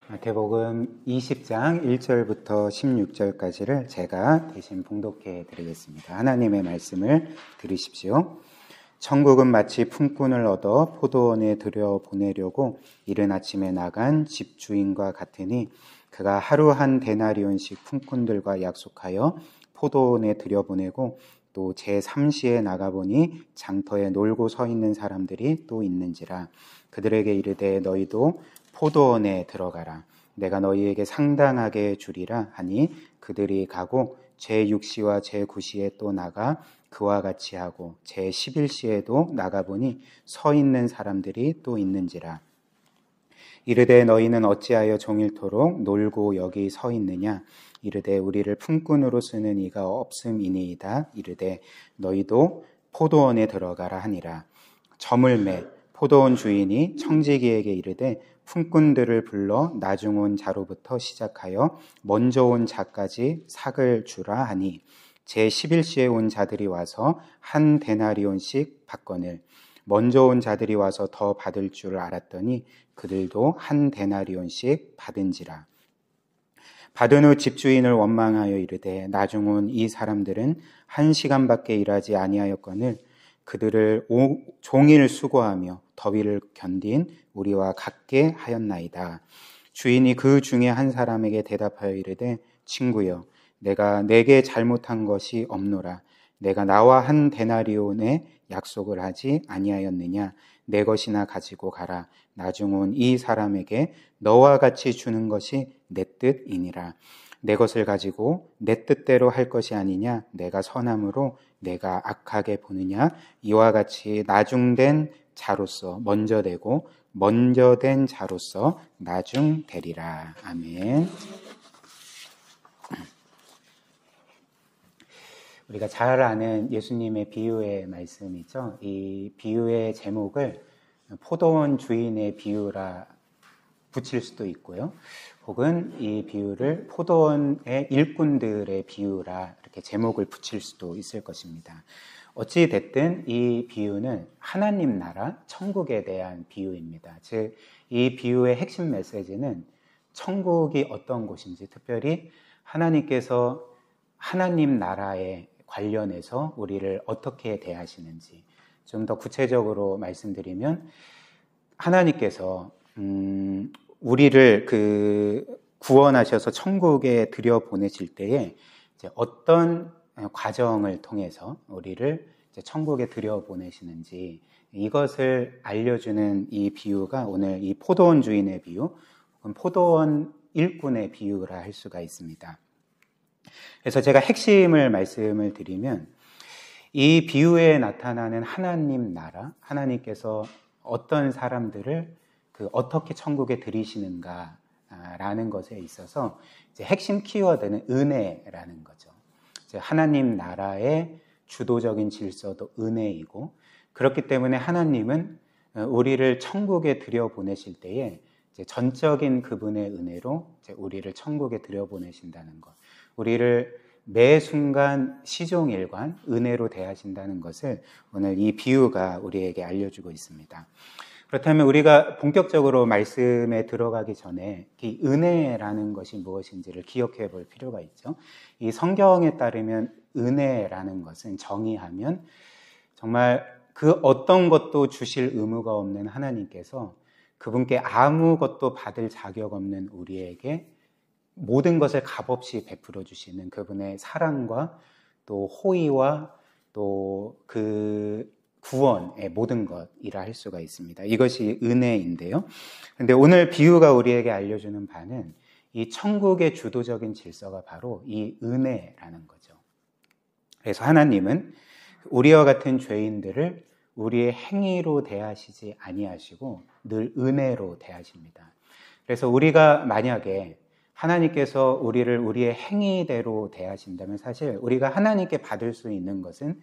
마태복음 20장 1절부터 16절까지를 제가 대신 봉독해 드리겠습니다. 하나님의 말씀을 들으십시오. 천국은 마치 품꾼을 얻어 포도원에 들여보내려고 이른 아침에 나간 집주인과 같으니 그가 하루 한 데나리온씩 품꾼들과 약속하여 포도원에 들여보내고 또 제3시에 나가보니 장터에 놀고 서 있는 사람들이 또 있는지라. 그들에게 이르되 너희도 포도원에 들어가라. 내가 너희에게 상당하게 주리라 하니 그들이 가고 제6시와 제9시에 또 나가 그와 같이 하고 제11시에도 나가보니 서 있는 사람들이 또 있는지라. 이르되 너희는 어찌하여 종일토록 놀고 여기 서 있느냐. 이르되 우리를 품꾼으로 쓰는 이가 없음이니이다. 이르되 너희도 포도원에 들어가라 하니라. 저물매 포도원 주인이 청지기에게 이르되 품꾼들을 불러 나중 온 자로부터 시작하여 먼저 온 자까지 삭을 주라 하니 제11시에 온 자들이 와서 한 데나리온씩 받거늘 먼저 온 자들이 와서 더 받을 줄 알았더니 그들도 한 데나리온씩 받은지라. 받은 후 집주인을 원망하여 이르되 나중 온 이 사람들은 1시간밖에 일하지 아니하였거늘 그들을 종일 수고하며 더위를 견딘 우리와 같게 하였나이다. 주인이 그 중에 한 사람에게 대답하여 이르되 친구여 내가 내게 잘못한 것이 없노라. 내가 나와 한 데나리온의 약속을 하지 아니하였느냐. 내 것이나 가지고 가라. 나중 온 이 사람에게 너와 같이 주는 것이 내 뜻이니라. 내 것을 가지고 내 뜻대로 할 것이 아니냐. 내가 선함으로 내가 악하게 보느냐. 이와 같이 나중된 자로서 먼저 되고 먼저 된 자로서 나중 되리라. 아멘. 우리가 잘 아는 예수님의 비유의 말씀이죠. 이 비유의 제목을 포도원 주인의 비유라 붙일 수도 있고요. 혹은 이 비유를 포도원의 일꾼들의 비유라 이렇게 제목을 붙일 수도 있을 것입니다. 어찌 됐든 이 비유는 하나님 나라, 천국에 대한 비유입니다. 즉, 이 비유의 핵심 메시지는 천국이 어떤 곳인지, 특별히 하나님께서 하나님 나라에 관련해서 우리를 어떻게 대하시는지 좀 더 구체적으로 말씀드리면 하나님께서 우리를 구원하셔서 천국에 들여보내실 때에 이제 어떤 과정을 통해서 우리를 이제 천국에 들여보내시는지 이것을 알려주는 이 비유가 오늘 이 포도원 주인의 비유, 혹은 포도원 일꾼의 비유라 할 수가 있습니다. 그래서 제가 핵심을 말씀을 드리면 이 비유에 나타나는 하나님 나라, 하나님께서 어떤 사람들을 어떻게 천국에 들이시는가라는 것에 있어서 이제 핵심 키워드는 은혜라는 거죠. 하나님 나라의 주도적인 질서도 은혜이고, 그렇기 때문에 하나님은 우리를 천국에 들여보내실 때에 이제 전적인 그분의 은혜로 이제 우리를 천국에 들여보내신다는 것, 우리를 매 순간 시종일관 은혜로 대하신다는 것을 오늘 이 비유가 우리에게 알려주고 있습니다. 그렇다면 우리가 본격적으로 말씀에 들어가기 전에 이 은혜라는 것이 무엇인지를 기억해 볼 필요가 있죠. 이 성경에 따르면 은혜라는 것은 정의하면 정말 그 어떤 것도 주실 의무가 없는 하나님께서 그분께 아무것도 받을 자격 없는 우리에게 모든 것을 값없이 베풀어 주시는 그분의 사랑과 또 호의와 또 그 구원의 모든 것이라 할 수가 있습니다. 이것이 은혜인데요. 그런데 오늘 비유가 우리에게 알려주는 바는 이 천국의 주도적인 질서가 바로 이 은혜라는 거죠. 그래서 하나님은 우리와 같은 죄인들을 우리의 행위로 대하시지 아니하시고 늘 은혜로 대하십니다. 그래서 우리가 만약에 하나님께서 우리를 우리의 행위대로 대하신다면 사실 우리가 하나님께 받을 수 있는 것은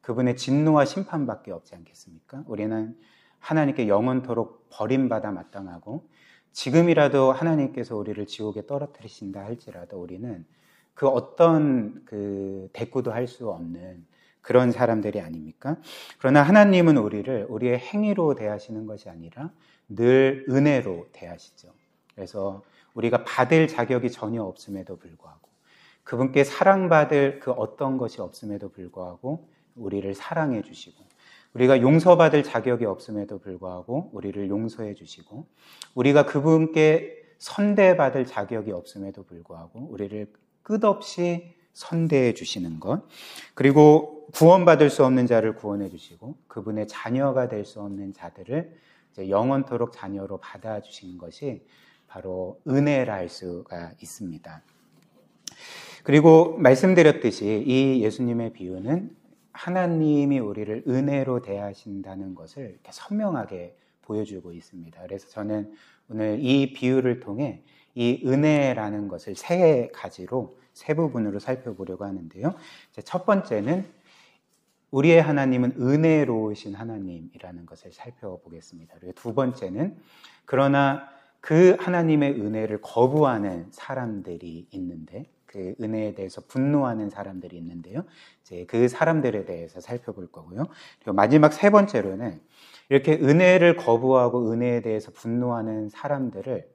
그분의 진노와 심판밖에 없지 않겠습니까? 우리는 하나님께 영원토록 버림받아 마땅하고 지금이라도 하나님께서 우리를 지옥에 떨어뜨리신다 할지라도 우리는 그 어떤 대꾸도 할 수 없는 그런 사람들이 아닙니까? 그러나 하나님은 우리를 우리의 행위로 대하시는 것이 아니라 늘 은혜로 대하시죠. 그래서 우리가 받을 자격이 전혀 없음에도 불구하고, 그분께 사랑받을 그 어떤 것이 없음에도 불구하고 우리를 사랑해 주시고, 우리가 용서받을 자격이 없음에도 불구하고 우리를 용서해 주시고, 우리가 그분께 선대받을 자격이 없음에도 불구하고 우리를 끝없이 선대해 주시는 것, 그리고 구원받을 수 없는 자를 구원해 주시고 그분의 자녀가 될 수 없는 자들을 이제 영원토록 자녀로 받아주시는 것이 바로 은혜라 할 수가 있습니다. 그리고 말씀드렸듯이 이 예수님의 비유는 하나님이 우리를 은혜로 대하신다는 것을 이렇게 선명하게 보여주고 있습니다. 그래서 저는 오늘 이 비유를 통해 이 은혜라는 것을 세 가지로, 세 부분으로 살펴보려고 하는데요. 첫 번째는 우리의 하나님은 은혜로우신 하나님이라는 것을 살펴보겠습니다. 그리고 두 번째는 그러나 그 하나님의 은혜를 거부하는 사람들이 있는데, 그 은혜에 대해서 분노하는 사람들이 있는데요. 이제 그 사람들에 대해서 살펴볼 거고요. 그리고 마지막 세 번째로는 이렇게 은혜를 거부하고 은혜에 대해서 분노하는 사람들을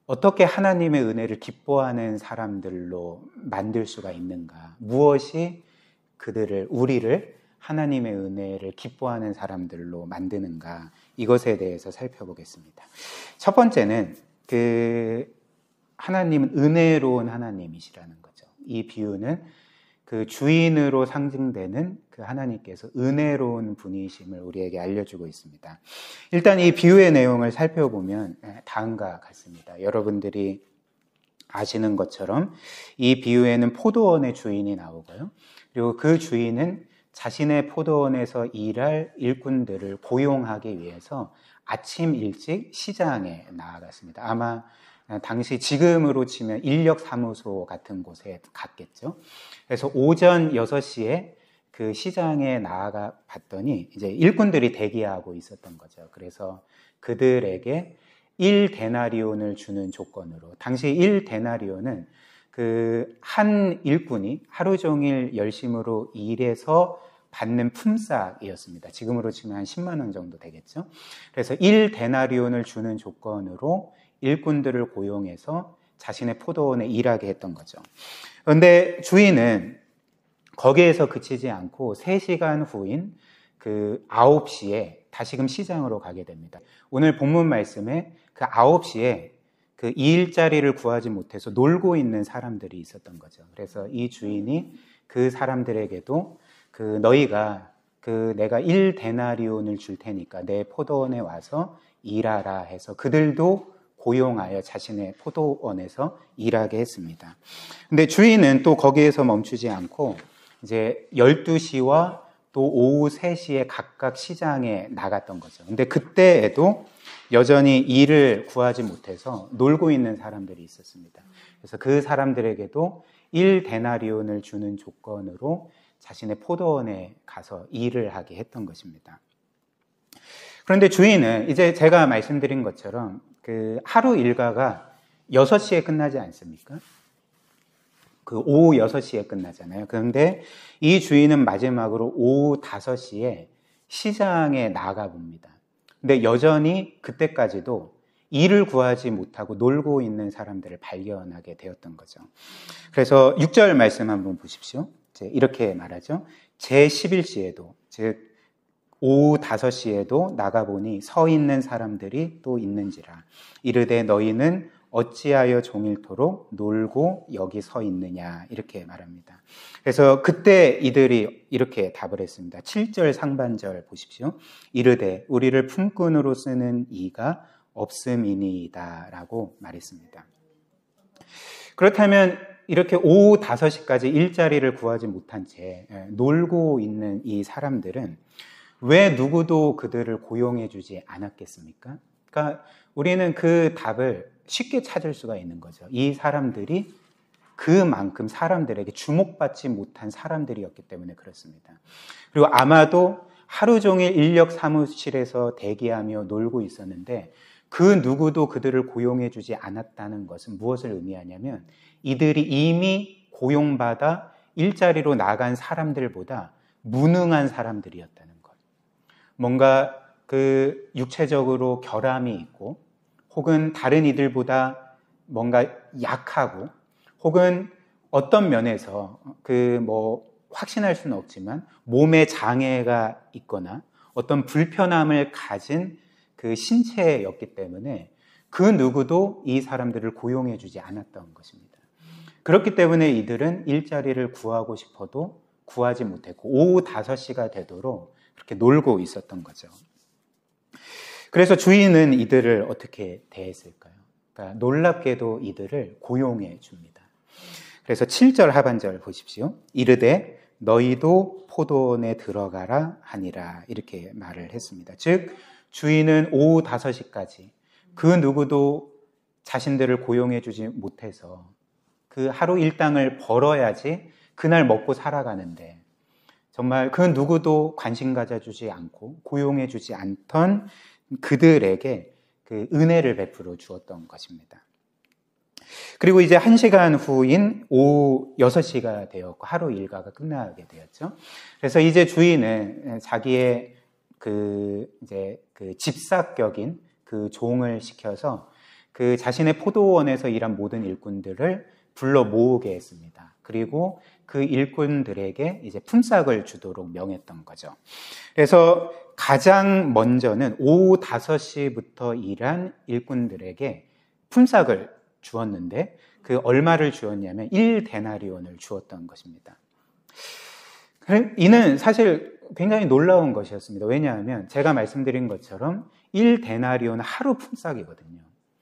어떻게 하나님의 은혜를 기뻐하는 사람들로 만들 수가 있는가? 무엇이 우리를 하나님의 은혜를 기뻐하는 사람들로 만드는가? 이것에 대해서 살펴보겠습니다. 첫 번째는 하나님은 은혜로운 하나님이시라는 거죠. 이 비유는 그 주인으로 상징되는 그 하나님께서 은혜로운 분이심을 우리에게 알려주고 있습니다. 일단 이 비유의 내용을 살펴보면 다음과 같습니다. 여러분들이 아시는 것처럼 이 비유에는 포도원의 주인이 나오고요. 그리고 그 주인은 자신의 포도원에서 일할 일꾼들을 고용하기 위해서 아침 일찍 시장에 나아갔습니다. 아마 당시 지금으로 치면 인력사무소 같은 곳에 갔겠죠. 그래서 오전 6시에 그 시장에 나아가 봤더니 이제 일꾼들이 대기하고 있었던 거죠. 그래서 그들에게 1데나리온을 주는 조건으로, 당시 1데나리온은 그 한 일꾼이 하루 종일 열심으로 일해서 받는 품삯이었습니다. 지금으로 치면 한 10만 원 정도 되겠죠. 그래서 1데나리온을 주는 조건으로 일꾼들을 고용해서 자신의 포도원에 일하게 했던 거죠. 그런데 주인은 거기에서 그치지 않고 3시간 후인 그 9시에 다시금 시장으로 가게 됩니다. 오늘 본문 말씀에 그 9시에 그 일자리를 구하지 못해서 놀고 있는 사람들이 있었던 거죠. 그래서 이 주인이 그 사람들에게도 너희가 내가 1데나리온을 줄 테니까 내 포도원에 와서 일하라 해서 그들도 고용하여 자신의 포도원에서 일하게 했습니다. 근데 주인은 또 거기에서 멈추지 않고 이제 12시와 또 오후 3시에 각각 시장에 나갔던 거죠. 근데 그때에도 여전히 일을 구하지 못해서 놀고 있는 사람들이 있었습니다. 그래서 그 사람들에게도 1데나리온을 주는 조건으로 자신의 포도원에 가서 일을 하게 했던 것입니다. 그런데 주인은 이제 제가 말씀드린 것처럼 그 하루 일과가 6시에 끝나지 않습니까? 그 오후 6시에 끝나잖아요. 그런데 이 주인은 마지막으로 오후 5시에 시장에 나가 봅니다. 근데 여전히 그때까지도 일을 구하지 못하고 놀고 있는 사람들을 발견하게 되었던 거죠. 그래서 6절 말씀 한번 보십시오. 이렇게 말하죠. 제11시에도, 즉 오후 5시에도 나가보니 서 있는 사람들이 또 있는지라. 이르되 너희는 어찌하여 종일토록 놀고 여기 서 있느냐, 이렇게 말합니다. 그래서 그때 이들이 이렇게 답을 했습니다. 7절 상반절 보십시오. 이르되 우리를 품꾼으로 쓰는 이가 없음이니이다 라고 말했습니다. 그렇다면 이렇게 오후 5시까지 일자리를 구하지 못한 채 놀고 있는 이 사람들은 왜 누구도 그들을 고용해 주지 않았겠습니까? 그러니까 우리는 그 답을 쉽게 찾을 수가 있는 거죠. 이 사람들이 그만큼 사람들에게 주목받지 못한 사람들이었기 때문에 그렇습니다. 그리고 아마도 하루 종일 인력 사무실에서 대기하며 놀고 있었는데 그 누구도 그들을 고용해 주지 않았다는 것은 무엇을 의미하냐면 이들이 이미 고용받아 일자리로 나간 사람들보다 무능한 사람들이었다는 것. 뭔가 그 육체적으로 결함이 있고 혹은 다른 이들보다 뭔가 약하고, 혹은 어떤 면에서 확신할 수는 없지만 몸에 장애가 있거나 어떤 불편함을 가진 그 신체였기 때문에 그 누구도 이 사람들을 고용해 주지 않았던 것입니다. 그렇기 때문에 이들은 일자리를 구하고 싶어도 구하지 못했고 오후 5시가 되도록 그렇게 놀고 있었던 거죠. 그래서 주인은 이들을 어떻게 대했을까요? 그러니까 놀랍게도 이들을 고용해 줍니다. 그래서 7절 하반절 보십시오. 이르되 너희도 포도원에 들어가라 하니라, 이렇게 말을 했습니다. 즉 주인은 오후 5시까지 그 누구도 자신들을 고용해 주지 못해서 그 하루 일당을 벌어야지 그날 먹고 살아가는데 정말 그 누구도 관심 가져주지 않고 고용해 주지 않던 그들에게 그 은혜를 베풀어 주었던 것입니다. 그리고 이제 1시간 후인 오후 6시가 되었고 하루 일과가 끝나게 되었죠. 그래서 이제 주인은 자기의 그 집사격인 그 종을 시켜서 그 자신의 포도원에서 일한 모든 일꾼들을 불러 모으게 했습니다. 그리고 그 일꾼들에게 이제 품삯을 주도록 명했던 거죠. 그래서 가장 먼저는 오후 5시부터 일한 일꾼들에게 품삯을 주었는데 그 얼마를 주었냐면 1데나리온을 주었던 것입니다. 이는 사실 굉장히 놀라운 것이었습니다. 왜냐하면 제가 말씀드린 것처럼 1데나리온은 하루 품삯이거든요.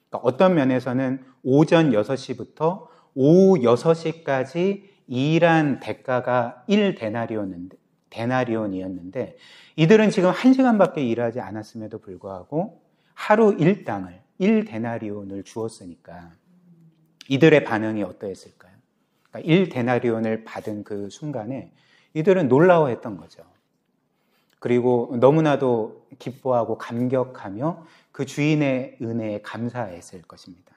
그러니까 어떤 면에서는 오전 6시부터 오후 6시까지 일한 대가가 1데나리온이었는데 이들은 지금 1시간밖에 일하지 않았음에도 불구하고 하루 일당을 1데나리온을 주었으니까 이들의 반응이 어떠했을까요? 그러니까 1데나리온을 받은 그 순간에 이들은 놀라워했던 거죠. 그리고 너무나도 기뻐하고 감격하며 그 주인의 은혜에 감사했을 것입니다.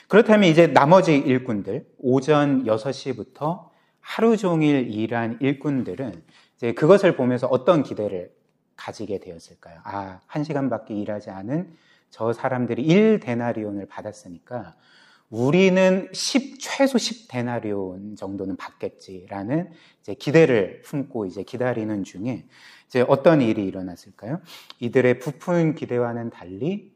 그렇다면 이제 나머지 일꾼들, 오전 6시부터 하루 종일 일한 일꾼들은 이제 그것을 보면서 어떤 기대를 가지게 되었을까요? 1시간밖에 일하지 않은 저 사람들이 1데나리온을 받았으니까 우리는 최소 10데나리온 정도는 받겠지라는 이제 기대를 품고 이제 기다리는 중에 이제 어떤 일이 일어났을까요? 이들의 부푼 기대와는 달리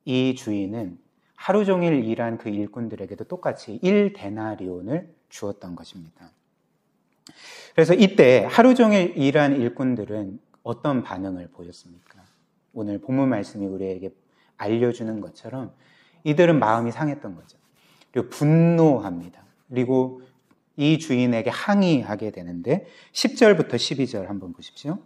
이 주인은 하루 종일 일한 그 일꾼들에게도 똑같이 1데나리온을 주었던 것입니다. 그래서 이때 하루 종일 일한 일꾼들은 어떤 반응을 보였습니까? 오늘 본문 말씀이 우리에게 알려주는 것처럼 이들은 마음이 상했던 거죠. 그리고 분노합니다. 그리고 이 주인에게 항의하게 되는데 10절부터 12절 한번 보십시오.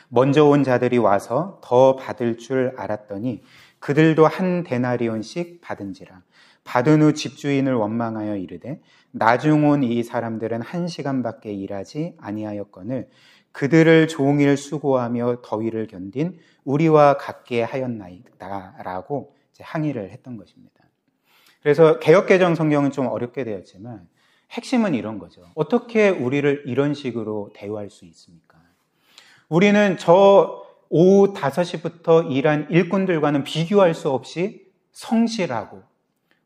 먼저 온 자들이 와서 더 받을 줄 알았더니 그들도 1데나리온씩 받은지라. 받은 후 집주인을 원망하여 이르되 나중 온 이 사람들은 1시간밖에 일하지 아니하였거늘 그들을 종일 수고하며 더위를 견딘 우리와 같게 하였나이다라고 항의를 했던 것입니다. 그래서 개역개정 성경은 좀 어렵게 되었지만 핵심은 이런 거죠. 어떻게 우리를 이런 식으로 대우할 수 있습니까? 우리는 저 오후 5시부터 일한 일꾼들과는 비교할 수 없이 성실하고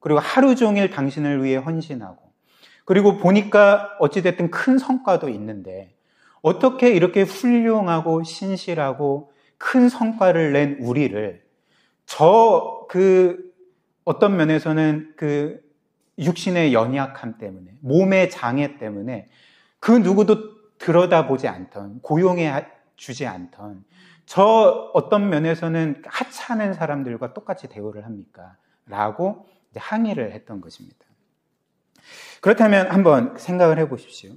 그리고 하루 종일 당신을 위해 헌신하고 그리고 보니까 어찌됐든 큰 성과도 있는데 어떻게 이렇게 훌륭하고 신실하고 큰 성과를 낸 우리를 어떤 면에서는 그 육신의 연약함 때문에 몸의 장애 때문에 그 누구도 들여다보지 않던 고용해 주지 않던 저 어떤 면에서는 하찮은 사람들과 똑같이 대우를 합니까? 라고 이제 항의를 했던 것입니다. 그렇다면 한번 생각을 해보십시오.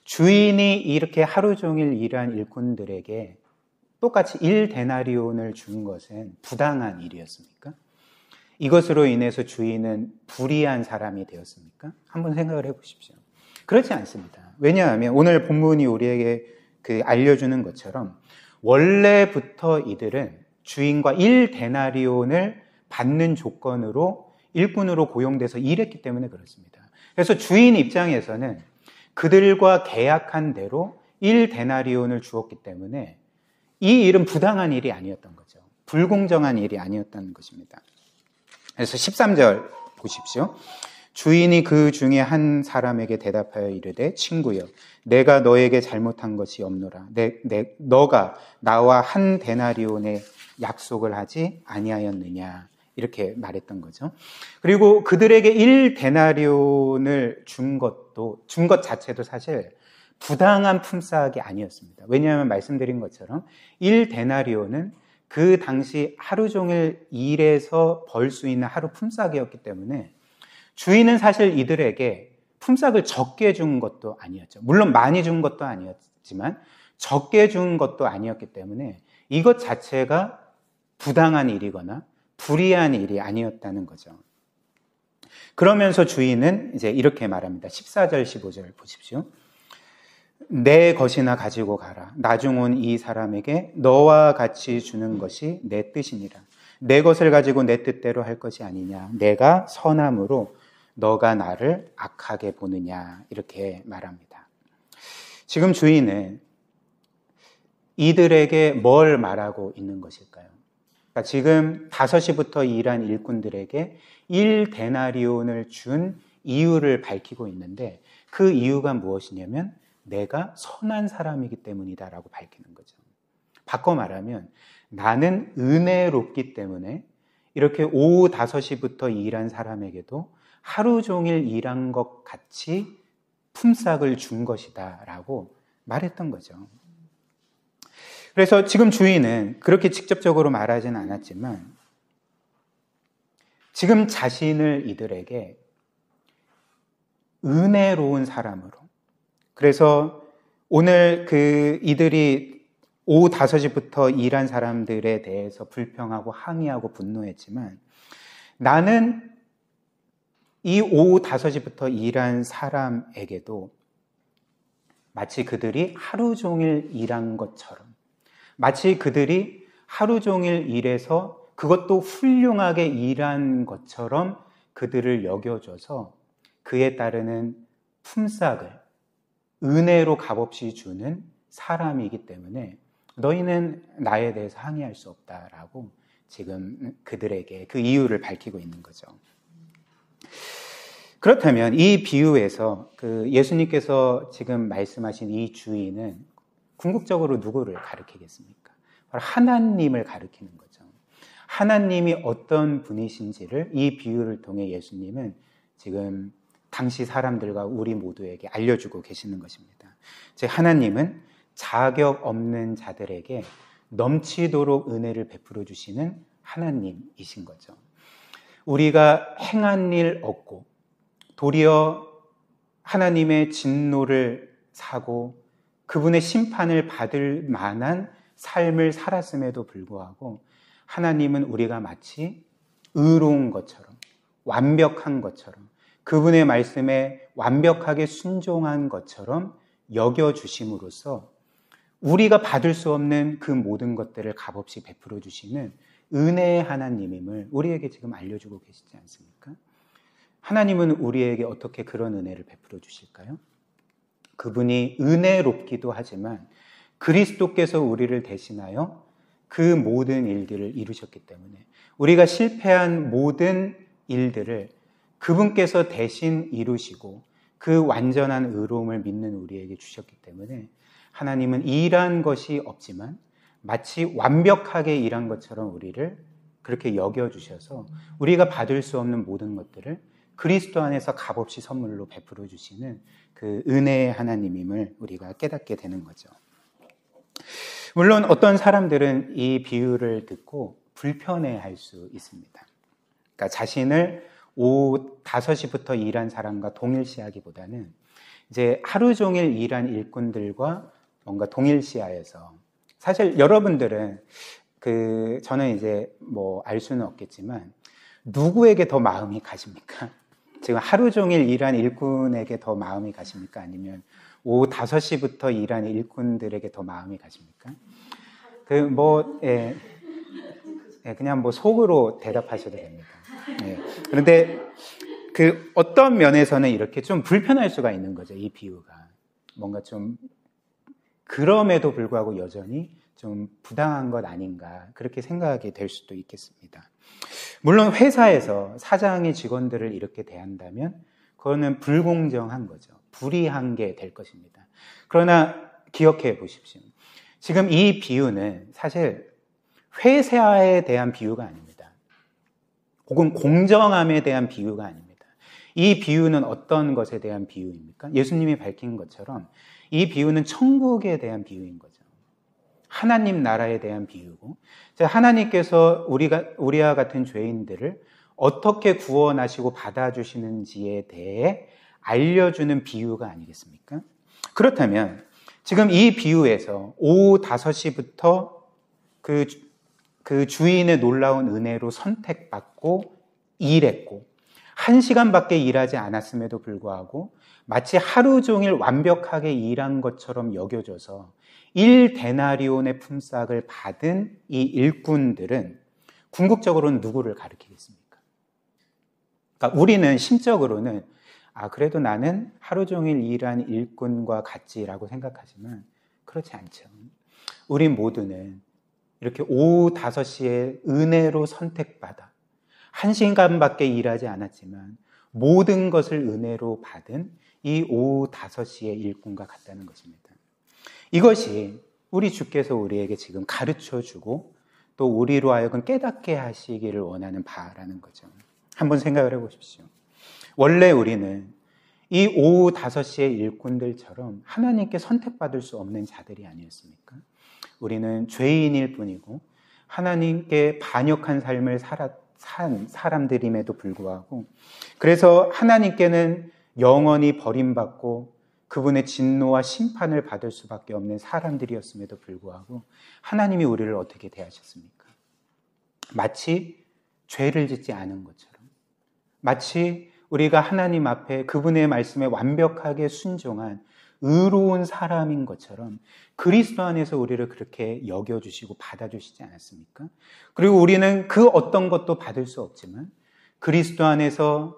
주인이 이렇게 하루 종일 일한 일꾼들에게 똑같이 1데나리온을 준 것은 부당한 일이었습니까? 이것으로 인해서 주인은 불의한 사람이 되었습니까? 한번 생각을 해보십시오. 그렇지 않습니다. 왜냐하면 오늘 본문이 우리에게 알려주는 것처럼 원래부터 이들은 주인과 1데나리온을 받는 조건으로 일꾼으로 고용돼서 일했기 때문에 그렇습니다. 그래서 주인 입장에서는 그들과 계약한 대로 1데나리온을 주었기 때문에 이 일은 부당한 일이 아니었던 거죠. 불공정한 일이 아니었다는 것입니다. 그래서 13절 보십시오. 주인이 그 중에 한 사람에게 대답하여 이르되 친구여 내가 너에게 잘못한 것이 없노라. 너가 나와 한 데나리온의 약속을 하지 아니하였느냐. 이렇게 말했던 거죠. 그리고 그들에게 1데나리온을 준 것 자체도 사실 부당한 품삯이 아니었습니다. 왜냐하면 말씀드린 것처럼 1데나리온은 그 당시 하루 종일 일해서 벌 수 있는 하루 품삯이었기 때문에 주인은 사실 이들에게 품삯을 적게 준 것도 아니었죠. 물론 많이 준 것도 아니었지만 적게 준 것도 아니었기 때문에 이것 자체가 부당한 일이거나 불의한 일이 아니었다는 거죠. 그러면서 주인은 이제 이렇게 말합니다. 14절, 15절 보십시오. 내 것이나 가지고 가라. 나중 온 이 사람에게 너와 같이 주는 것이 내 뜻이니라. 내 것을 가지고 내 뜻대로 할 것이 아니냐. 내가 선함으로 너가 나를 악하게 보느냐. 이렇게 말합니다. 지금 주인은 이들에게 뭘 말하고 있는 것일까요? 그러니까 지금 5시부터 일한 일꾼들에게 1데나리온을 준 이유를 밝히고 있는데 그 이유가 무엇이냐면 내가 선한 사람이기 때문이다라고 밝히는 거죠. 바꿔 말하면 나는 은혜롭기 때문에 이렇게 오후 5시부터 일한 사람에게도 하루 종일 일한 것 같이 품삯을 준 것이다 라고 말했던 거죠. 그래서 지금 주인은 그렇게 직접적으로 말하진 않았지만 지금 자신을 이들에게 은혜로운 사람으로, 그래서 오늘 이들이 오후 5시부터 일한 사람들에 대해서 불평하고 항의하고 분노했지만 나는 이 오후 5시부터 일한 사람에게도 마치 그들이 하루 종일 일한 것처럼, 마치 그들이 하루 종일 일해서 그것도 훌륭하게 일한 것처럼 그들을 여겨줘서 그에 따르는 품삯을 은혜로 값없이 주는 사람이기 때문에 너희는 나에 대해서 항의할 수 없다라고 지금 그들에게 그 이유를 밝히고 있는 거죠. 그렇다면 이 비유에서 예수님께서 지금 말씀하신 이 주인은 궁극적으로 누구를 가리키겠습니까? 바로 하나님을 가리키는 거죠. 하나님이 어떤 분이신지를 이 비유를 통해 예수님은 지금 당시 사람들과 우리 모두에게 알려주고 계시는 것입니다. 즉 하나님은 자격 없는 자들에게 넘치도록 은혜를 베풀어 주시는 하나님이신 거죠. 우리가 행한 일 없고 도리어 하나님의 진노를 사고 그분의 심판을 받을 만한 삶을 살았음에도 불구하고 하나님은 우리가 마치 의로운 것처럼, 완벽한 것처럼, 그분의 말씀에 완벽하게 순종한 것처럼 여겨주심으로써 우리가 받을 수 없는 그 모든 것들을 값없이 베풀어 주시는 은혜의 하나님임을 우리에게 지금 알려주고 계시지 않습니까? 하나님은 우리에게 어떻게 그런 은혜를 베풀어 주실까요? 그분이 은혜롭기도 하지만 그리스도께서 우리를 대신하여 그 모든 일들을 이루셨기 때문에 우리가 실패한 모든 일들을 그분께서 대신 이루시고 그 완전한 의로움을 믿는 우리에게 주셨기 때문에 하나님은 일한 것이 없지만 마치 완벽하게 일한 것처럼 우리를 그렇게 여겨주셔서 우리가 받을 수 없는 모든 것들을 그리스도 안에서 값없이 선물로 베풀어 주시는 그 은혜의 하나님임을 우리가 깨닫게 되는 거죠. 물론 어떤 사람들은 이 비유를 듣고 불편해할 수 있습니다. 그러니까 자신을 오후 5시부터 일한 사람과 동일시하기보다는 이제 하루 종일 일한 일꾼들과 뭔가 동일시하여서, 사실 여러분들은 저는 이제 알 수는 없겠지만 누구에게 더 마음이 가십니까? 지금 하루 종일 일한 일꾼에게 더 마음이 가십니까? 아니면 오후 5시부터 일한 일꾼들에게 더 마음이 가십니까? 그냥 속으로 대답하셔도 됩니다. 그런데 어떤 면에서는 이렇게 좀 불편할 수가 있는 거죠. 이 비유가 뭔가 좀 그럼에도 불구하고 여전히 좀 부당한 것 아닌가 그렇게 생각이 될 수도 있겠습니다. 물론 회사에서 사장이 직원들을 이렇게 대한다면 그거는 불공정한 거죠. 불이한 게 될 것입니다. 그러나 기억해 보십시오. 지금 이 비유는 사실 회사에 대한 비유가 아닙니다. 혹은 공정함에 대한 비유가 아닙니다. 이 비유는 어떤 것에 대한 비유입니까? 예수님이 밝힌 것처럼 이 비유는 천국에 대한 비유인 거죠. 하나님 나라에 대한 비유고, 하나님께서 우리와 같은 죄인들을 어떻게 구원하시고 받아주시는지에 대해 알려주는 비유가 아니겠습니까? 그렇다면 지금 이 비유에서 오후 5시부터 그 주인의 놀라운 은혜로 선택받고 일했고 1시간밖에 일하지 않았음에도 불구하고 마치 하루 종일 완벽하게 일한 것처럼 여겨져서 1데나리온의 품삯을 받은 이 일꾼들은 궁극적으로는 누구를 가리키겠습니까? 그러니까 우리는 심적으로는 그래도 나는 하루 종일 일한 일꾼과 같지라고 생각하지만 그렇지 않죠. 우리 모두는 이렇게 오후 5시에 은혜로 선택받아 1시간밖에 일하지 않았지만 모든 것을 은혜로 받은 이 오후 5시의 일꾼과 같다는 것입니다. 이것이 우리 주께서 우리에게 지금 가르쳐주고 또 우리로 하여금 깨닫게 하시기를 원하는 바라는 거죠. 한번 생각을 해보십시오. 원래 우리는 이 오후 5시의 일꾼들처럼 하나님께 선택받을 수 없는 자들이 아니었습니까? 우리는 죄인일 뿐이고 하나님께 반역한 삶을 산 사람들임에도 불구하고 그래서 하나님께는 영원히 버림받고 그분의 진노와 심판을 받을 수밖에 없는 사람들이었음에도 불구하고 하나님이 우리를 어떻게 대하셨습니까? 마치 죄를 짓지 않은 것처럼, 마치 우리가 하나님 앞에 그분의 말씀에 완벽하게 순종한 의로운 사람인 것처럼 그리스도 안에서 우리를 그렇게 여겨주시고 받아주시지 않았습니까? 그리고 우리는 그 어떤 것도 받을 수 없지만 그리스도 안에서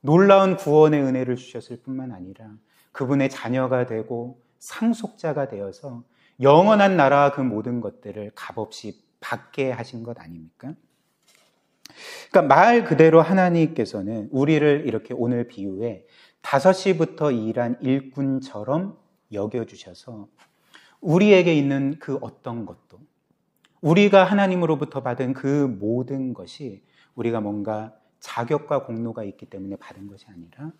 놀라운 구원의 은혜를 주셨을 뿐만 아니라 그분의 자녀가 되고 상속자가 되어서 영원한 나라와 그 모든 것들을 값없이 받게 하신 것 아닙니까? 그러니까 말 그대로 하나님께서는 우리를 이렇게 오늘 비유에 5시부터 일한 일꾼처럼 여겨주셔서 우리에게 있는 그 어떤 것도 우리가 하나님으로부터 받은 그 모든 것이 우리가 뭔가 자격과 공로가 있기 때문에 받은 것이 아니라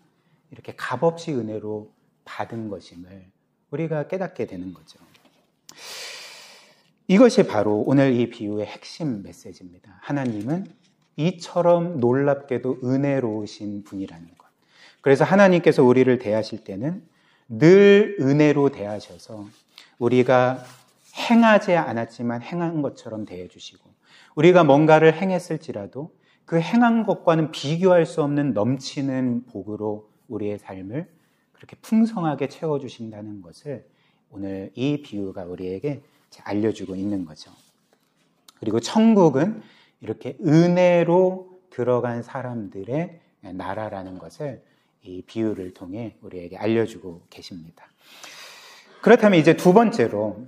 이렇게 값없이 은혜로 받은 것임을 우리가 깨닫게 되는 거죠. 이것이 바로 오늘 이 비유의 핵심 메시지입니다. 하나님은 이처럼 놀랍게도 은혜로우신 분이라는 것. 그래서 하나님께서 우리를 대하실 때는 늘 은혜로 대하셔서 우리가 행하지 않았지만 행한 것처럼 대해주시고 우리가 뭔가를 행했을지라도 그 행한 것과는 비교할 수 없는 넘치는 복으로 우리의 삶을 그렇게 풍성하게 채워주신다는 것을 오늘 이 비유가 우리에게 알려주고 있는 거죠. 그리고 천국은 이렇게 은혜로 들어간 사람들의 나라라는 것을 이 비유를 통해 우리에게 알려주고 계십니다. 그렇다면 이제 두 번째로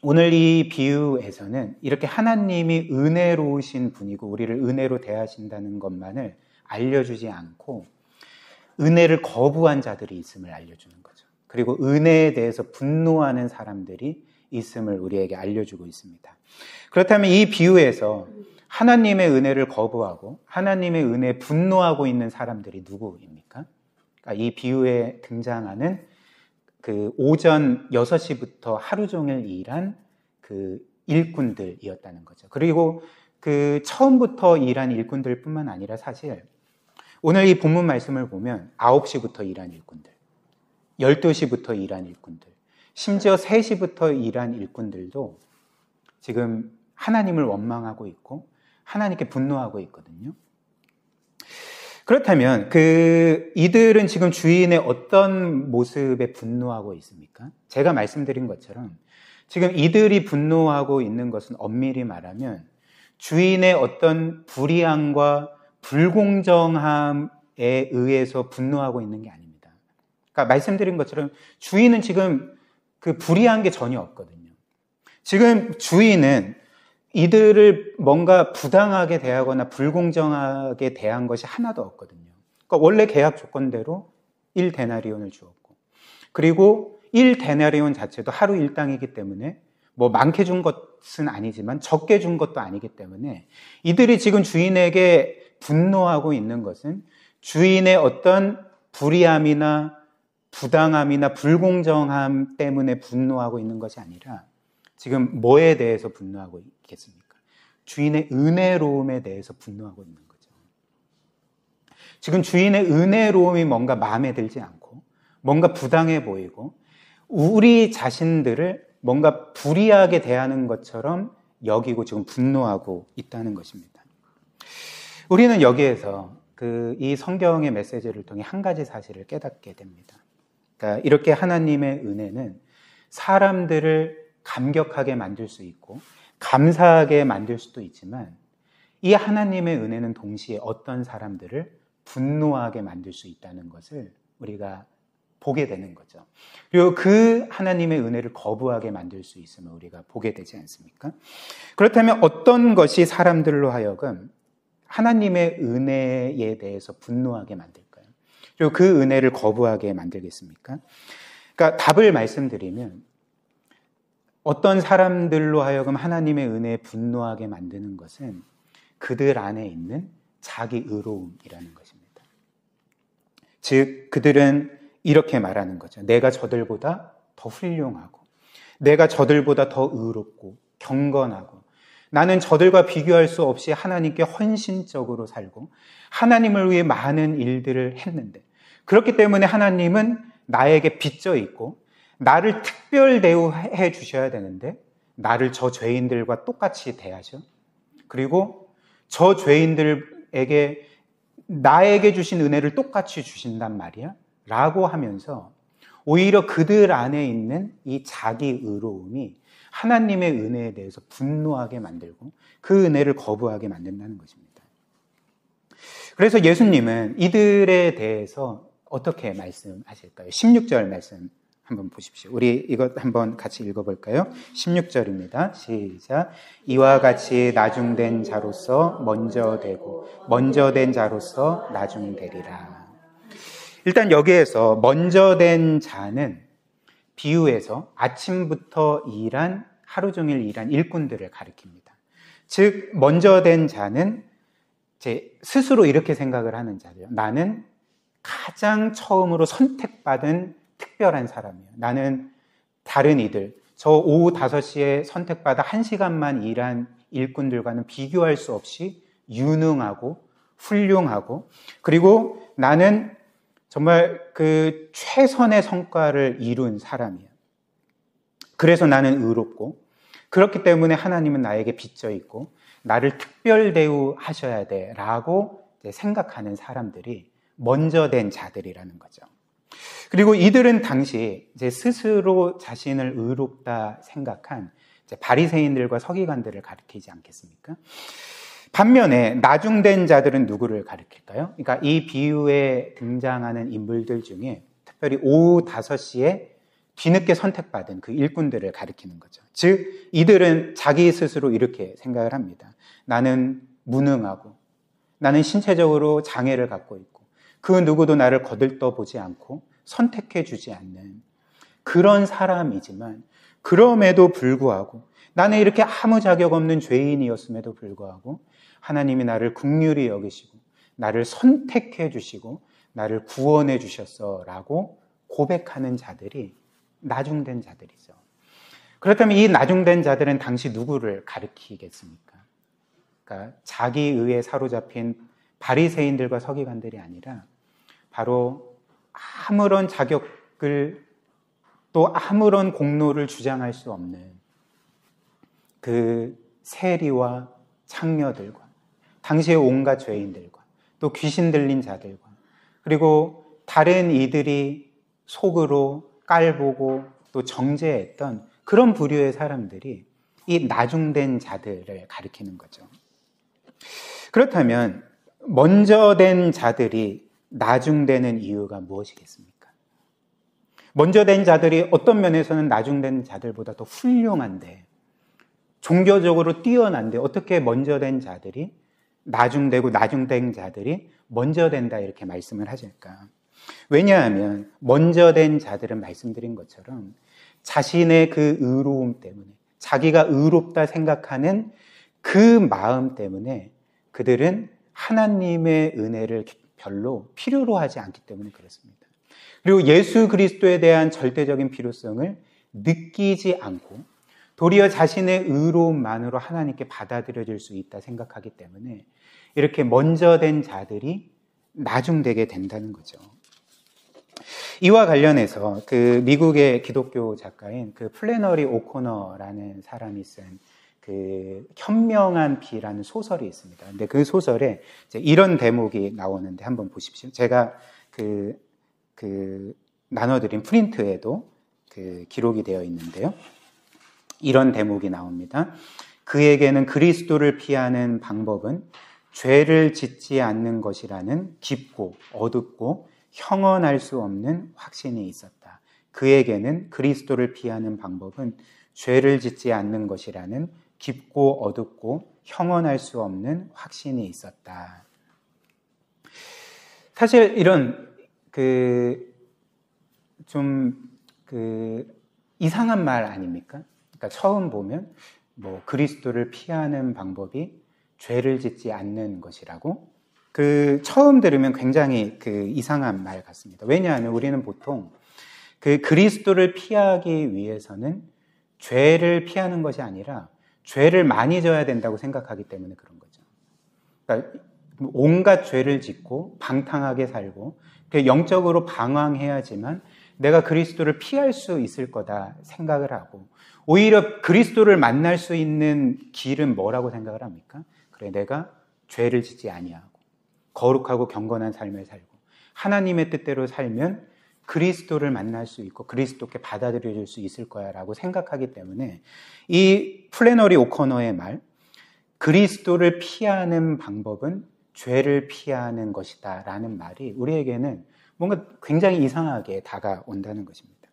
오늘 이 비유에서는 이렇게 하나님이 은혜로우신 분이고 우리를 은혜로 대하신다는 것만을 알려주지 않고 은혜를 거부한 자들이 있음을 알려주는 거죠. 그리고 은혜에 대해서 분노하는 사람들이 있음을 우리에게 알려주고 있습니다. 그렇다면 이 비유에서 하나님의 은혜를 거부하고 하나님의 은혜에 분노하고 있는 사람들이 누구입니까? 그러니까 이 비유에 등장하는 그 오전 6시부터 하루 종일 일한 그 일꾼들이었다는 거죠. 그리고 그 처음부터 일한 일꾼들 뿐만 아니라 사실 오늘 이 본문 말씀을 보면 9시부터 일한 일꾼들, 12시부터 일한 일꾼들, 심지어 3시부터 일한 일꾼들도 지금 하나님을 원망하고 있고 하나님께 분노하고 있거든요. 그렇다면 이들은 지금 주인의 어떤 모습에 분노하고 있습니까? 제가 말씀드린 것처럼 지금 이들이 분노하고 있는 것은 엄밀히 말하면 주인의 어떤 불의함과 불공정함에 의해서 분노하고 있는 게 아닙니다. 그러니까 말씀드린 것처럼 주인은 지금 그 불의한 게 전혀 없거든요. 지금 주인은 이들을 뭔가 부당하게 대하거나 불공정하게 대한 것이 하나도 없거든요. 그러니까 원래 계약 조건대로 1데나리온을 주었고, 그리고 1데나리온 자체도 하루 일당이기 때문에 뭐 많게 준 것은 아니지만 적게 준 것도 아니기 때문에 이들이 지금 주인에게 분노하고 있는 것은 주인의 어떤 불의함이나 부당함이나 불공정함 때문에 분노하고 있는 것이 아니라 지금 뭐에 대해서 분노하고 있겠습니까? 주인의 은혜로움에 대해서 분노하고 있는 거죠. 지금 주인의 은혜로움이 뭔가 마음에 들지 않고 뭔가 부당해 보이고 우리 자신들을 뭔가 불의하게 대하는 것처럼 여기고 지금 분노하고 있다는 것입니다. 우리는 여기에서 이 성경의 메시지를 통해 한 가지 사실을 깨닫게 됩니다. 그러니까 이렇게 하나님의 은혜는 사람들을 감격하게 만들 수 있고 감사하게 만들 수도 있지만 이 하나님의 은혜는 동시에 어떤 사람들을 분노하게 만들 수 있다는 것을 우리가 보게 되는 거죠. 그리고 그 하나님의 은혜를 거부하게 만들 수 있음을 우리가 보게 되지 않습니까? 그렇다면 어떤 것이 사람들로 하여금 하나님의 은혜에 대해서 분노하게 만들까요? 그리고 그 은혜를 거부하게 만들겠습니까? 그러니까 답을 말씀드리면 어떤 사람들로 하여금 하나님의 은혜에 분노하게 만드는 것은 그들 안에 있는 자기 의로움이라는 것입니다. 즉 그들은 이렇게 말하는 거죠. 내가 저들보다 더 훌륭하고 내가 저들보다 더 의롭고 경건하고 나는 저들과 비교할 수 없이 하나님께 헌신적으로 살고 하나님을 위해 많은 일들을 했는데 그렇기 때문에 하나님은 나에게 빚져 있고 나를 특별 대우해 주셔야 되는데 나를 저 죄인들과 똑같이 대하셔. 그리고 저 죄인들에게 나에게 주신 은혜를 똑같이 주신단 말이야 라고 하면서 오히려 그들 안에 있는 이 자기 의로움이 하나님의 은혜에 대해서 분노하게 만들고 그 은혜를 거부하게 만든다는 것입니다. 그래서 예수님은 이들에 대해서 어떻게 말씀하실까요? 16절 말씀 한번 보십시오. 우리 이것 한번 같이 읽어볼까요? 16절입니다. 시작. 이와 같이 나중된 자로서 먼저 되고 먼저 된 자로서 나중되리라. 일단 여기에서 먼저 된 자는 비유에서 아침부터 하루 종일 일한 일꾼들을 가리킵니다. 즉 먼저 된 자는 스스로 이렇게 생각을 하는 자죠. 나는 가장 처음으로 선택받은 특별한 사람이에요. 나는 다른 이들, 저 오후 5시에 선택받아 1시간만 일한 일꾼들과는 비교할 수 없이 유능하고 훌륭하고 그리고 나는 정말 그 최선의 성과를 이룬 사람이에요. 그래서 나는 의롭고 그렇기 때문에 하나님은 나에게 빚져 있고 나를 특별 대우하셔야 돼 라고 생각하는 사람들이 먼저 된 자들이라는 거죠. 그리고 이들은 당시 스스로 자신을 의롭다 생각한 바리새인들과 서기관들을 가리키지 않겠습니까? 반면에 나중된 자들은 누구를 가리킬까요? 그러니까 이 비유에 등장하는 인물들 중에 특별히 오후 5시에 뒤늦게 선택받은 그 일꾼들을 가리키는 거죠. 즉 이들은 자기 스스로 이렇게 생각을 합니다. 나는 무능하고 나는 신체적으로 장애를 갖고 있고 그 누구도 나를 거들떠보지 않고 선택해 주지 않는 그런 사람이지만 그럼에도 불구하고 나는 이렇게 아무 자격 없는 죄인이었음에도 불구하고 하나님이 나를 긍휼히 여기시고 나를 선택해 주시고 나를 구원해 주셨어 라고 고백하는 자들이 나중된 자들이죠. 그렇다면 이 나중된 자들은 당시 누구를 가리키겠습니까? 그러니까 자기 의에 사로잡힌 바리새인들과 서기관들이 아니라 바로 아무런 자격을 또 아무런 공로를 주장할 수 없는 그 세리와 창녀들과 당시의 온갖 죄인들과 또 귀신 들린 자들과 그리고 다른 이들이 속으로 깔보고 또 정죄했던 그런 부류의 사람들이 이 나중된 자들을 가리키는 거죠. 그렇다면 먼저 된 자들이 나중되는 이유가 무엇이겠습니까? 먼저 된 자들이 어떤 면에서는 나중된 자들보다 더 훌륭한데 종교적으로 뛰어난데 어떻게 먼저 된 자들이 나중되고 나중된 자들이 먼저 된다 이렇게 말씀을 하실까? 왜냐하면 먼저 된 자들은 말씀드린 것처럼 자신의 그 의로움 때문에, 자기가 의롭다 생각하는 그 마음 때문에 그들은 하나님의 은혜를 별로 필요로 하지 않기 때문에 그렇습니다. 그리고 예수 그리스도에 대한 절대적인 필요성을 느끼지 않고 도리어 자신의 의로움만으로 하나님께 받아들여질 수 있다 생각하기 때문에 이렇게 먼저 된 자들이 나중되게 된다는 거죠. 이와 관련해서 그 미국의 기독교 작가인 그 플래너리 오코너라는 사람이 쓴 그 현명한 비라는 소설이 있습니다. 근데 그 소설에 이제 이런 대목이 나오는데 한번 보십시오. 제가 나눠드린 프린트에도 그 기록이 되어 있는데요. 이런 대목이 나옵니다. 그에게는 그리스도를 피하는 방법은 죄를 짓지 않는 것이라는 깊고 어둡고 형언할 수 없는 확신이 있었다. 그에게는 그리스도를 피하는 방법은 죄를 짓지 않는 것이라는 깊고 어둡고 형언할 수 없는 확신이 있었다. 사실 이런 이상한 말 아닙니까? 그러니까 처음 보면 그리스도를 피하는 방법이 죄를 짓지 않는 것이라고 처음 들으면 굉장히 이상한 말 같습니다. 왜냐하면 우리는 보통 그리스도를 피하기 위해서는 죄를 피하는 것이 아니라 죄를 많이 져야 된다고 생각하기 때문에 그런 거죠. 그러니까 온갖 죄를 짓고 방탕하게 살고 영적으로 방황해야지만 내가 그리스도를 피할 수 있을 거다 생각을 하고, 오히려 그리스도를 만날 수 있는 길은 뭐라고 생각을 합니까? 그래, 내가 죄를 짓지 아니하고 거룩하고 경건한 삶을 살고 하나님의 뜻대로 살면 그리스도를 만날 수 있고 그리스도께 받아들여질 수 있을 거야 라고 생각하기 때문에 이 플래너리 오코너의 말, 그리스도를 피하는 방법은 죄를 피하는 것이다 라는 말이 우리에게는 뭔가 굉장히 이상하게 다가온다는 것입니다.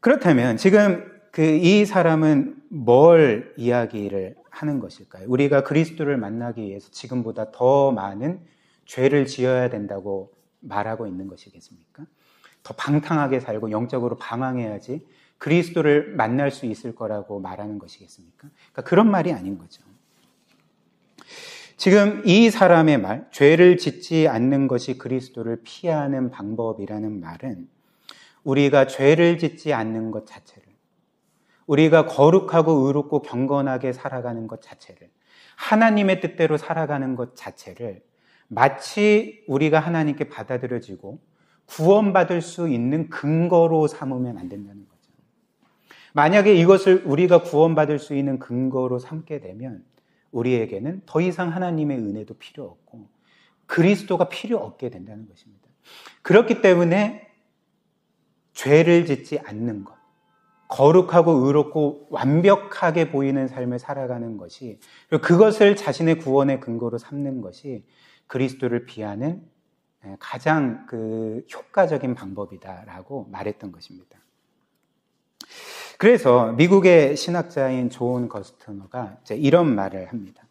그렇다면 지금 이 사람은 뭘 이야기를 하는 것일까요? 우리가 그리스도를 만나기 위해서 지금보다 더 많은 죄를 지어야 된다고 말하고 있는 것이겠습니까? 더 방탕하게 살고 영적으로 방황해야지 그리스도를 만날 수 있을 거라고 말하는 것이겠습니까? 그러니까 그런 말이 아닌 거죠. 지금 이 사람의 말, 죄를 짓지 않는 것이 그리스도를 피하는 방법이라는 말은 우리가 죄를 짓지 않는 것 자체를, 우리가 거룩하고 의롭고 경건하게 살아가는 것 자체를, 하나님의 뜻대로 살아가는 것 자체를 마치 우리가 하나님께 받아들여지고 구원받을 수 있는 근거로 삼으면 안 된다는 거죠. 만약에 이것을 우리가 구원받을 수 있는 근거로 삼게 되면 우리에게는 더 이상 하나님의 은혜도 필요 없고 그리스도가 필요 없게 된다는 것입니다. 그렇기 때문에 죄를 짓지 않는 것, 거룩하고 의롭고 완벽하게 보이는 삶을 살아가는 것이, 그리고 그것을 자신의 구원의 근거로 삼는 것이 그리스도를 비하는 가장 효과적인 방법이다라고 말했던 것입니다. 그래서 미국의 신학자인 존 거스트너가 이런 말을 합니다.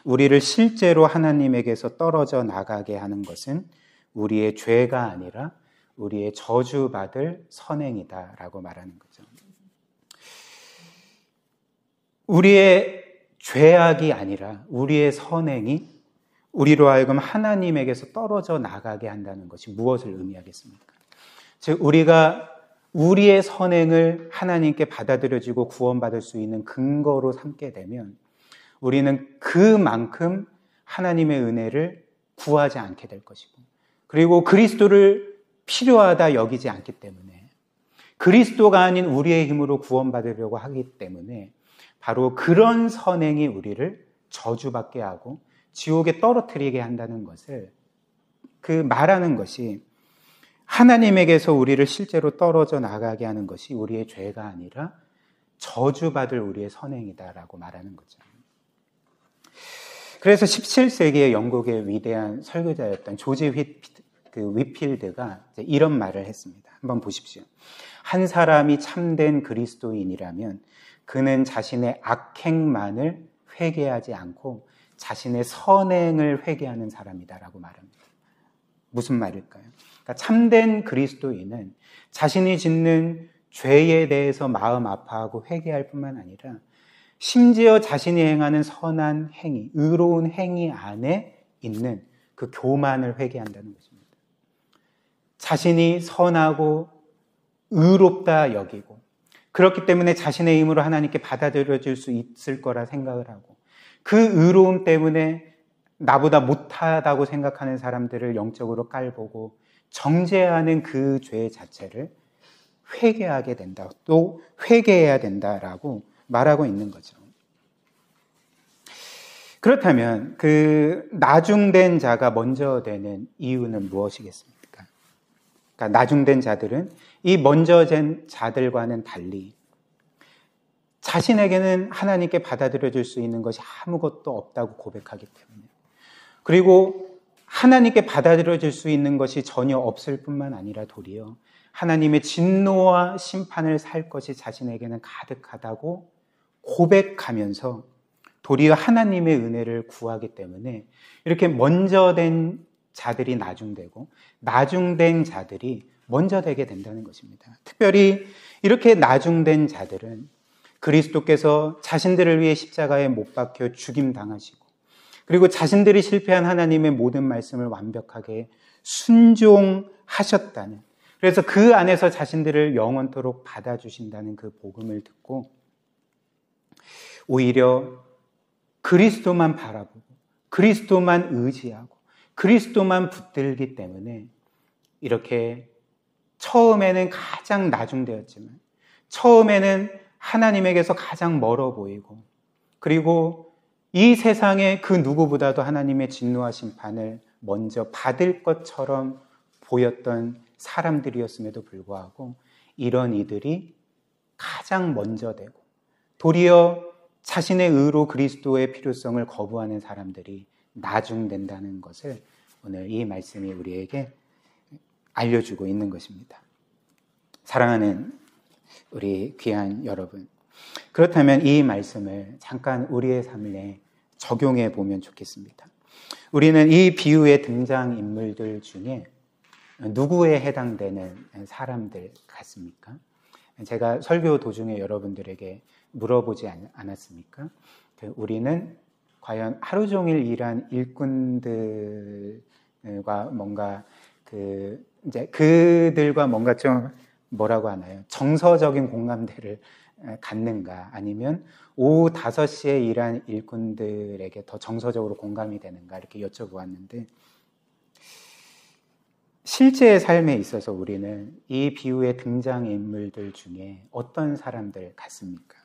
우리를 실제로 하나님에게서 떨어져 나가게 하는 것은 우리의 죄가 아니라 우리의 저주받을 선행이다라고 말하는 거죠. 우리의 죄악이 아니라 우리의 선행이 우리로 하여금 하나님에게서 떨어져 나가게 한다는 것이 무엇을 의미하겠습니까? 즉 우리가 우리의 선행을 하나님께 받아들여지고 구원받을 수 있는 근거로 삼게 되면 우리는 그만큼 하나님의 은혜를 구하지 않게 될 것이고, 그리고 그리스도를 필요하다 여기지 않기 때문에, 그리스도가 아닌 우리의 힘으로 구원받으려고 하기 때문에 바로 그런 선행이 우리를 저주받게 하고 지옥에 떨어뜨리게 한다는 것을 말하는 것이, 하나님에게서 우리를 실제로 떨어져 나가게 하는 것이 우리의 죄가 아니라 저주받을 우리의 선행이다라고 말하는 거죠. 그래서 17세기의 영국의 위대한 설교자였던 조지 위필드가 이런 말을 했습니다. 한번 보십시오. 한 사람이 참된 그리스도인이라면 그는 자신의 악행만을 회개하지 않고 자신의 선행을 회개하는 사람이다라고 말합니다. 무슨 말일까요? 그러니까 참된 그리스도인은 자신이 짓는 죄에 대해서 마음 아파하고 회개할 뿐만 아니라 심지어 자신이 행하는 선한 행위, 의로운 행위 안에 있는 그 교만을 회개한다는 것입니다. 자신이 선하고 의롭다 여기고 그렇기 때문에 자신의 힘으로 하나님께 받아들여질 수 있을 거라 생각을 하고 그 의로움 때문에 나보다 못하다고 생각하는 사람들을 영적으로 깔보고 정죄하는 그 죄 자체를 회개하게 된다. 또 회개해야 된다라고 말하고 있는 거죠. 그렇다면 그 나중된 자가 먼저 되는 이유는 무엇이겠습니까? 그러니까 나중된 자들은 이 먼저 된 자들과는 달리 자신에게는 하나님께 받아들여질 수 있는 것이 아무것도 없다고 고백하기 때문에 그리고 하나님께 받아들여질 수 있는 것이 전혀 없을 뿐만 아니라 도리어 하나님의 진노와 심판을 살 것이 자신에게는 가득하다고 고백하면서 도리어 하나님의 은혜를 구하기 때문에 이렇게 먼저 된 자들이 나중되고 나중된 자들이 먼저 되게 된다는 것입니다. 특별히 이렇게 나중된 자들은 그리스도께서 자신들을 위해 십자가에 못 박혀 죽임당하시고 그리고 자신들이 실패한 하나님의 모든 말씀을 완벽하게 순종하셨다는 그래서 그 안에서 자신들을 영원토록 받아주신다는 그 복음을 듣고 오히려 그리스도만 바라보고 그리스도만 의지하고 그리스도만 붙들기 때문에 이렇게 처음에는 가장 나중되었지만 처음에는 하나님에게서 가장 멀어 보이고 그리고 이 세상의 그 누구보다도 하나님의 진노와 심판을 먼저 받을 것처럼 보였던 사람들이었음에도 불구하고 이런 이들이 가장 먼저 되고 도리어 자신의 의로 그리스도의 필요성을 거부하는 사람들이 나중된다는 것을 오늘 이 말씀이 우리에게 알려주고 있는 것입니다. 사랑하는 우리 귀한 여러분, 그렇다면 이 말씀을 잠깐 우리의 삶에 적용해 보면 좋겠습니다. 우리는 이 비유의 등장인물들 중에 누구에 해당되는 사람들 같습니까? 제가 설교 도중에 여러분들에게 물어보지 않았습니까? 우리는 과연 하루 종일 일한 일꾼들과 뭔가 이제 그들과 뭔가 좀 뭐라고 하나요? 정서적인 공감대를 갖는가? 아니면 오후 5시에 일한 일꾼들에게 더 정서적으로 공감이 되는가? 이렇게 여쭤보았는데 실제의 삶에 있어서 우리는 이 비유의 등장인물들 중에 어떤 사람들 같습니까?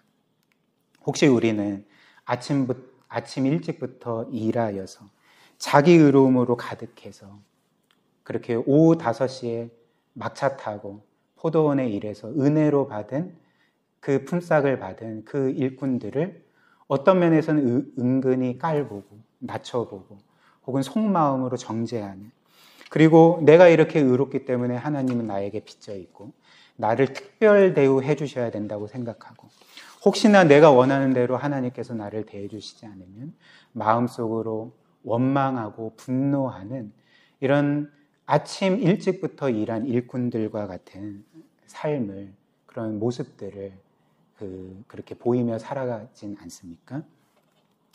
혹시 우리는 아침 일찍부터 일하여서 자기 의로움으로 가득해서 그렇게 오후 5시에 막차 타고 포도원에 일해서 은혜로 받은 그 품삯을 받은 그 일꾼들을 어떤 면에서는 은근히 깔보고 낮춰보고 혹은 속마음으로 정죄하는 그리고 내가 이렇게 의롭기 때문에 하나님은 나에게 빚져 있고 나를 특별 대우해 주셔야 된다고 생각하고 혹시나 내가 원하는 대로 하나님께서 나를 대해 주시지 않으면 마음속으로 원망하고 분노하는 이런 아침 일찍부터 일한 일꾼들과 같은 삶을 그런 모습들을 그렇게 보이며 살아가진 않습니까?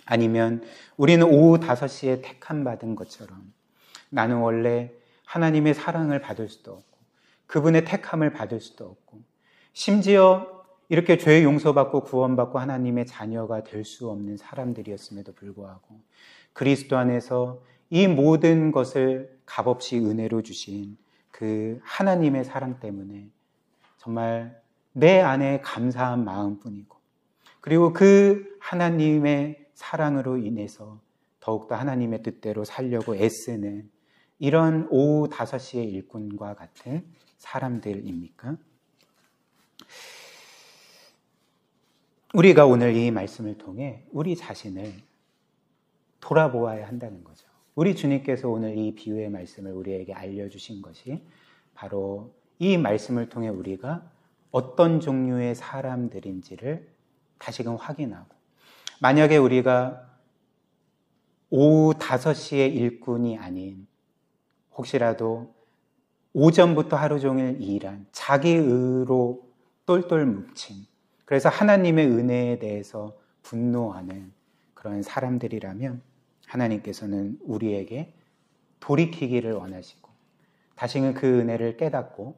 아니면 우리는 오후 5시에 택함 받은 것처럼 나는 원래 하나님의 사랑을 받을 수도 없고 그분의 택함을 받을 수도 없고 심지어 이렇게 죄 용서받고 구원받고 하나님의 자녀가 될 수 없는 사람들이었음에도 불구하고 그리스도 안에서 이 모든 것을 값없이 은혜로 주신 그 하나님의 사랑 때문에 정말 내 안에 감사한 마음뿐이고 그리고 그 하나님의 사랑으로 인해서 더욱더 하나님의 뜻대로 살려고 애쓰는 이런 오후 5시의 일꾼과 같은 사람들입니까? 우리가 오늘 이 말씀을 통해 우리 자신을 돌아보아야 한다는 거죠. 우리 주님께서 오늘 이 비유의 말씀을 우리에게 알려주신 것이 바로 이 말씀을 통해 우리가 어떤 종류의 사람들인지를 다시금 확인하고, 만약에 우리가 오후 5시에 일꾼이 아닌 혹시라도 오전부터 하루 종일 일한 자기 의로 똘똘 뭉친, 그래서 하나님의 은혜에 대해서 분노하는 그런 사람들이라면 하나님께서는 우리에게 돌이키기를 원하시고 다시는 그 은혜를 깨닫고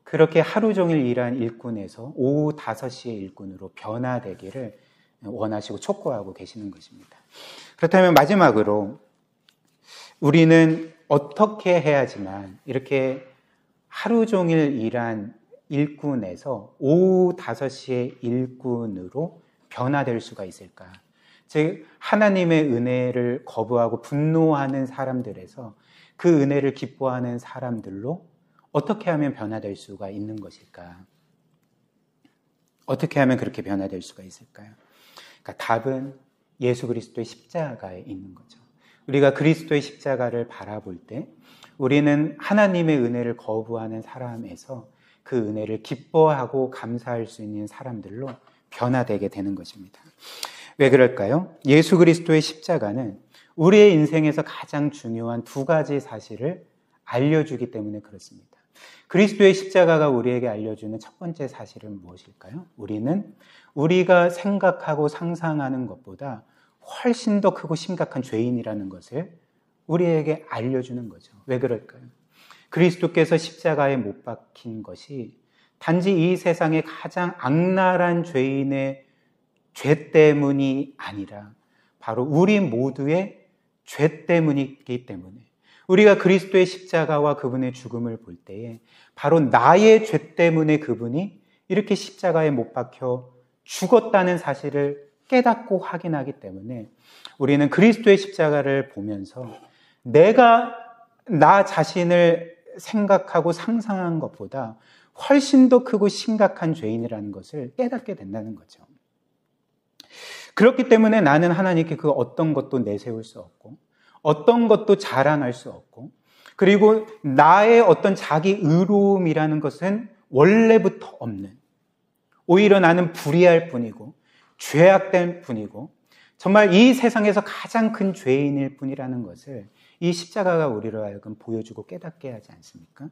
그렇게 하루 종일 일한 일꾼에서 오후 5시의 일꾼으로 변화되기를 원하시고 촉구하고 계시는 것입니다. 그렇다면 마지막으로 우리는 어떻게 해야지만 이렇게 하루 종일 일한 일꾼에서 오후 5시의 일꾼으로 변화될 수가 있을까? 즉 하나님의 은혜를 거부하고 분노하는 사람들에서 그 은혜를 기뻐하는 사람들로 어떻게 하면 변화될 수가 있는 것일까? 어떻게 하면 그렇게 변화될 수가 있을까요? 그러니까 답은 예수 그리스도의 십자가에 있는 거죠. 우리가 그리스도의 십자가를 바라볼 때 우리는 하나님의 은혜를 거부하는 사람에서 그 은혜를 기뻐하고 감사할 수 있는 사람들로 변화되게 되는 것입니다. 왜 그럴까요? 예수 그리스도의 십자가는 우리의 인생에서 가장 중요한 두 가지 사실을 알려주기 때문에 그렇습니다. 그리스도의 십자가가 우리에게 알려주는 첫 번째 사실은 무엇일까요? 우리는 우리가 생각하고 상상하는 것보다 훨씬 더 크고 심각한 죄인이라는 것을 우리에게 알려주는 거죠. 왜 그럴까요? 그리스도께서 십자가에 못 박힌 것이 단지 이 세상의 가장 악랄한 죄인의 죄 때문이 아니라 바로 우리 모두의 죄 때문이기 때문에 우리가 그리스도의 십자가와 그분의 죽음을 볼 때에 바로 나의 죄 때문에 그분이 이렇게 십자가에 못 박혀 죽었다는 사실을 깨닫고 확인하기 때문에 우리는 그리스도의 십자가를 보면서 내가 나 자신을 생각하고 상상한 것보다 훨씬 더 크고 심각한 죄인이라는 것을 깨닫게 된다는 거죠. 그렇기 때문에 나는 하나님께 그 어떤 것도 내세울 수 없고 어떤 것도 자랑할 수 없고 그리고 나의 어떤 자기 의로움이라는 것은 원래부터 없는, 오히려 나는 불의할 뿐이고 죄악된 뿐이고 정말 이 세상에서 가장 큰 죄인일 뿐이라는 것을 이 십자가가 우리로 하여금 보여주고 깨닫게 하지 않습니까?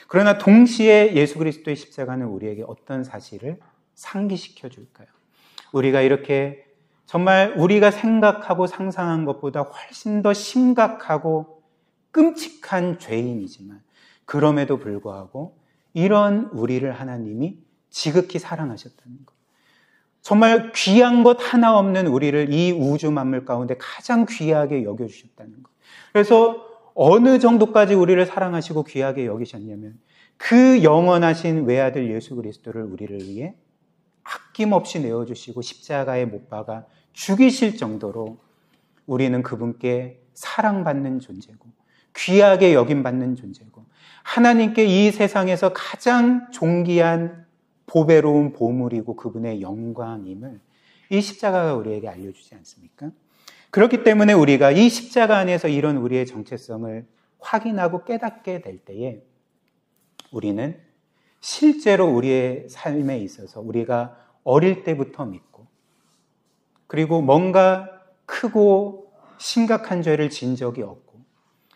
그러나 동시에 예수 그리스도의 십자가는 우리에게 어떤 사실을 상기시켜 줄까요? 우리가 이렇게 정말 우리가 생각하고 상상한 것보다 훨씬 더 심각하고 끔찍한 죄인이지만 그럼에도 불구하고 이런 우리를 하나님이 지극히 사랑하셨다는 것. 정말 귀한 것 하나 없는 우리를 이 우주 만물 가운데 가장 귀하게 여겨주셨다는 것. 그래서 어느 정도까지 우리를 사랑하시고 귀하게 여기셨냐면 그 영원하신 외아들 예수 그리스도를 우리를 위해 아낌없이 내어주시고 십자가에 못 박아 죽이실 정도로 우리는 그분께 사랑받는 존재고 귀하게 여김받는 존재고 하나님께 이 세상에서 가장 존귀한 보배로운 보물이고 그분의 영광임을 이 십자가가 우리에게 알려주지 않습니까? 그렇기 때문에 우리가 이 십자가 안에서 이런 우리의 정체성을 확인하고 깨닫게 될 때에 우리는 실제로 우리의 삶에 있어서 우리가 어릴 때부터 믿고 그리고 뭔가 크고 심각한 죄를 진 적이 없고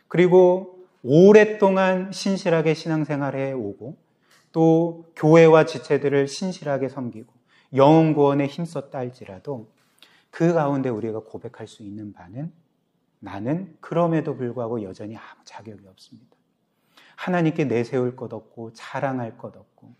그리고 오랫동안 신실하게 신앙생활해 오고 또 교회와 지체들을 신실하게 섬기고 영혼 구원에 힘썼다 할지라도 그 가운데 우리가 고백할 수 있는 바는 나는 그럼에도 불구하고 여전히 아무 자격이 없습니다. 하나님께 내세울 것 없고 자랑할 것 없고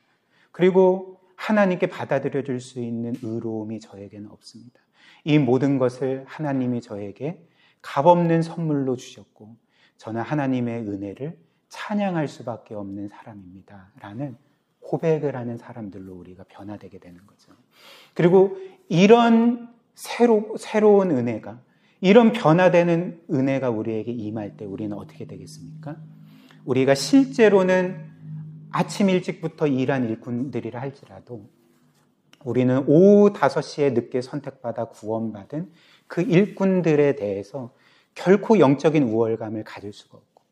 그리고 하나님께 받아들여 줄 수 있는 의로움이 저에게는 없습니다. 이 모든 것을 하나님이 저에게 값없는 선물로 주셨고 저는 하나님의 은혜를 찬양할 수밖에 없는 사람입니다. 라는 고백을 하는 사람들로 우리가 변화되게 되는 거죠. 그리고 이런 새로운 은혜가, 이런 변화되는 은혜가 우리에게 임할 때 우리는 어떻게 되겠습니까? 우리가 실제로는 아침 일찍부터 일한 일꾼들이라 할지라도 우리는 오후 5시에 늦게 선택받아 구원받은 그 일꾼들에 대해서 결코 영적인 우월감을 가질 수가 없고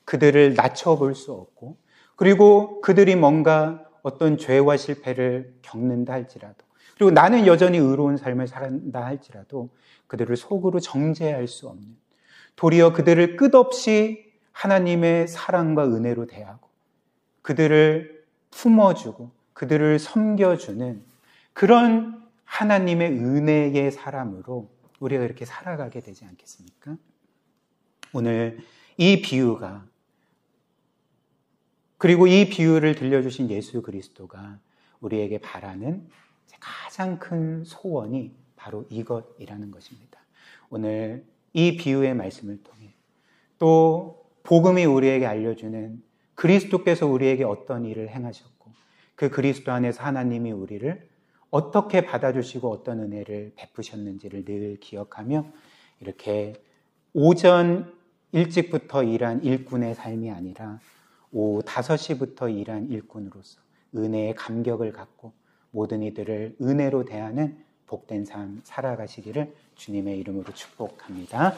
그들을 낮춰볼 수 없고 그리고 그들이 뭔가 어떤 죄와 실패를 겪는다 할지라도 그리고 나는 여전히 의로운 삶을 살았다 할지라도 그들을 속으로 정죄할 수 없는, 도리어 그들을 끝없이 하나님의 사랑과 은혜로 대하고 그들을 품어주고 그들을 섬겨주는 그런 하나님의 은혜의 사람으로 우리가 이렇게 살아가게 되지 않겠습니까? 오늘 이 비유가, 그리고 이 비유를 들려주신 예수 그리스도가 우리에게 바라는 가장 큰 소원이 바로 이것이라는 것입니다. 오늘 이 비유의 말씀을 통해 또 복음이 우리에게 알려주는 그리스도께서 우리에게 어떤 일을 행하셨고 그 그리스도 안에서 하나님이 우리를 어떻게 받아주시고 어떤 은혜를 베푸셨는지를 늘 기억하며 이렇게 오전 일찍부터 일한 일꾼의 삶이 아니라 오후 5시부터 일한 일꾼으로서 은혜의 감격을 갖고 모든 이들을 은혜로 대하는 복된 삶 살아가시기를 주님의 이름으로 축복합니다.